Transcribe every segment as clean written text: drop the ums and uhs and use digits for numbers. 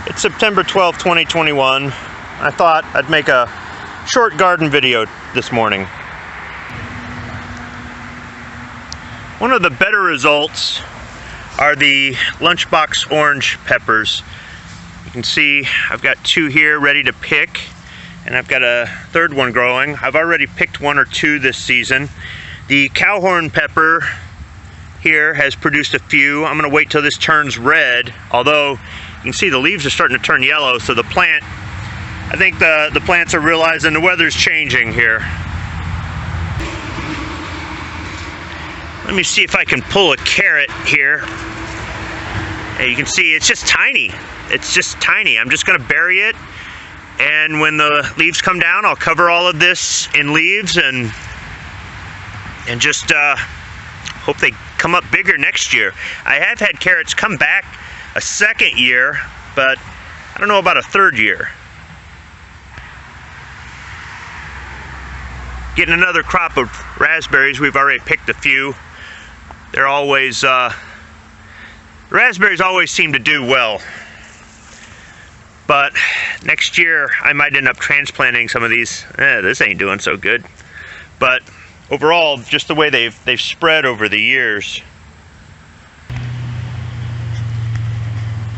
It's September 12, 2021. I thought I'd make a short garden video this morning. One of the better results are the Lunchbox orange peppers. You can see I've got two here ready to pick, and I've got a third one growing. I've already picked one or two this season. The cowhorn pepper here has produced a few. I'm going to wait till this turns red, although you can see the leaves are starting to turn yellow, so the plant, I think the plants are realizing the weather's changing here. Let me see if I can pull a carrot here. And you can see it's just tiny. It's just tiny. I'm just going to bury it, and when the leaves come down, I'll cover all of this in leaves and just hope they come up bigger next year. I have had carrots come back a second year, but I don't know about a third year. Getting another crop of raspberries. We've already picked a few. They're always, raspberries always seem to do well. But next year I might end up transplanting some of these. This ain't doing so good. But overall, just the way they've spread over the years.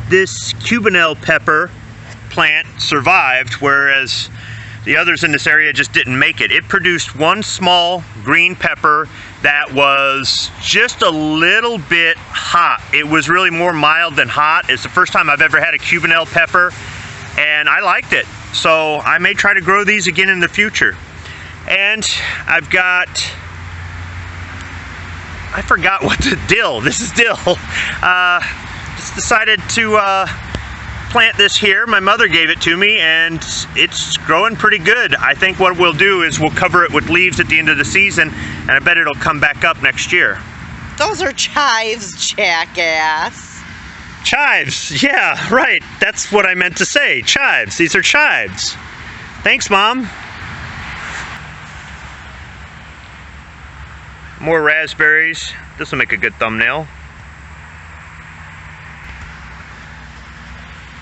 This Cubanelle pepper plant survived, whereas the others in this area just didn't make it. It produced one small green pepper that was just a little bit hot. It was really more mild than hot. It's the first time I've ever had a Cubanelle pepper, and I liked it. So I may try to grow these again in the future. And I've got, I forgot what the dill. This is dill. Just decided to plant this here. My mother gave it to me, and it's growing pretty good. I think what we'll do is we'll cover it with leaves at the end of the season, and I bet it'll come back up next year. Those are chives, jackass. Chives, yeah, right. That's what I meant to say. Chives. These are chives. Thanks, Mom. More raspberries. This will make a good thumbnail.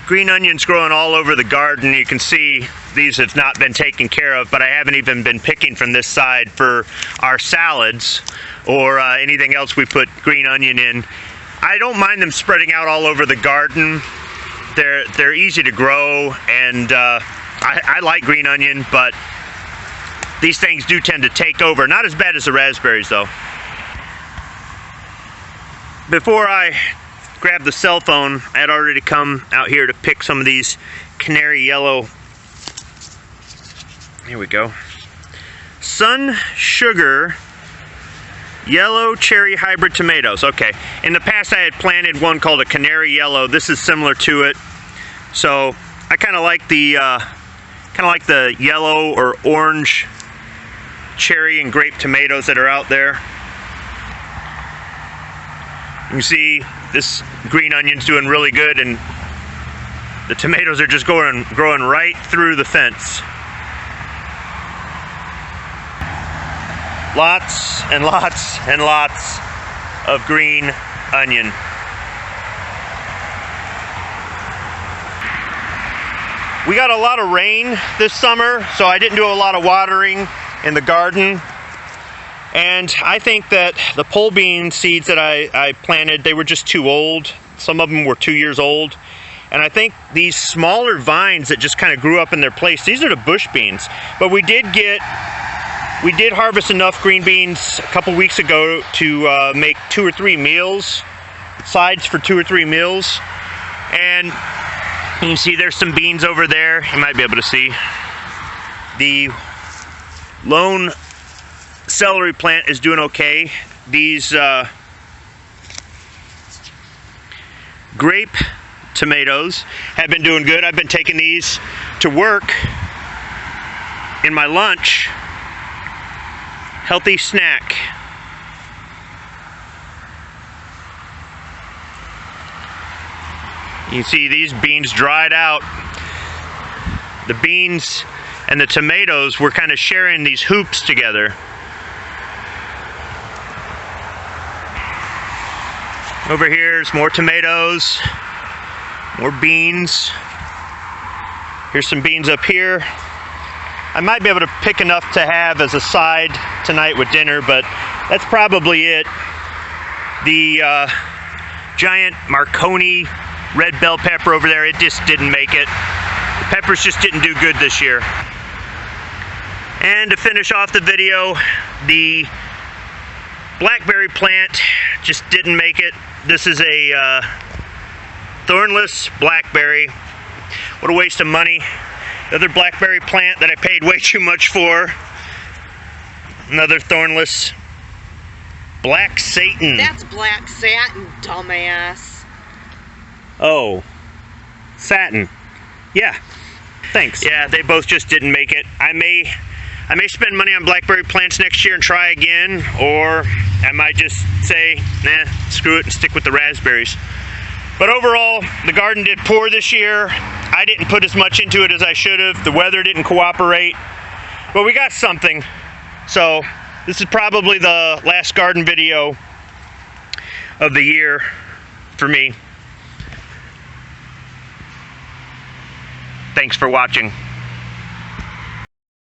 Green onions growing all over the garden. You can see these have not been taken care of, but I haven't even been picking from this side for our salads or anything else we put green onion in. I don't mind them spreading out all over the garden. They're easy to grow, and I like green onion, but these things do tend to take over. Not as bad as the raspberries, though. Before I grabbed the cell phone, I had already come out here to pick some of these canary yellow. Here we go. Sun Sugar Yellow Cherry Hybrid Tomatoes. Okay. In the past, I had planted one called a Canary Yellow. This is similar to it. So I kind of like the yellow or orange cherry and grape tomatoes that are out there. You can see this green onion's doing really good, and the tomatoes are just growing right through the fence. Lots and lots and lots of green onion. We got a lot of rain this summer, so I didn't do a lot of watering in the garden. And I think that the pole bean seeds that I planted, they were just too old. Some of them were 2 years old. And I think these smaller vines that just kind of grew up in their place, these are the bush beans. But we did harvest enough green beans a couple weeks ago to make 2 or 3 meals, sides for 2 or 3 meals. And you can see there's some beans over there. You might be able to see. The lone celery plant is doing okay. These grape tomatoes have been doing good. I've been taking these to work in my lunch. Healthy snack. You can see these beans dried out. The beans and the tomatoes were kind of sharing these hoops together. Over here is more tomatoes, more beans. Here's some beans up here. I might be able to pick enough to have as a side tonight with dinner, but that's probably it. The giant Marconi red bell pepper over there, it just didn't make it. The peppers just didn't do good this year. And to finish off the video, the blackberry plant just didn't make it. This is a Thornless Blackberry. What a waste of money. The other blackberry plant that I paid way too much for. Another Thornless Black Satan. That's black satin, dumbass. Oh, satin. Yeah, thanks. Yeah, they both just didn't make it. I may spend money on blackberry plants next year and try again, or I might just say, nah, screw it and stick with the raspberries. But overall, the garden did poor this year. I didn't put as much into it as I should have. The weather didn't cooperate, but we got something. So this is probably the last garden video of the year for me. Thanks for watching.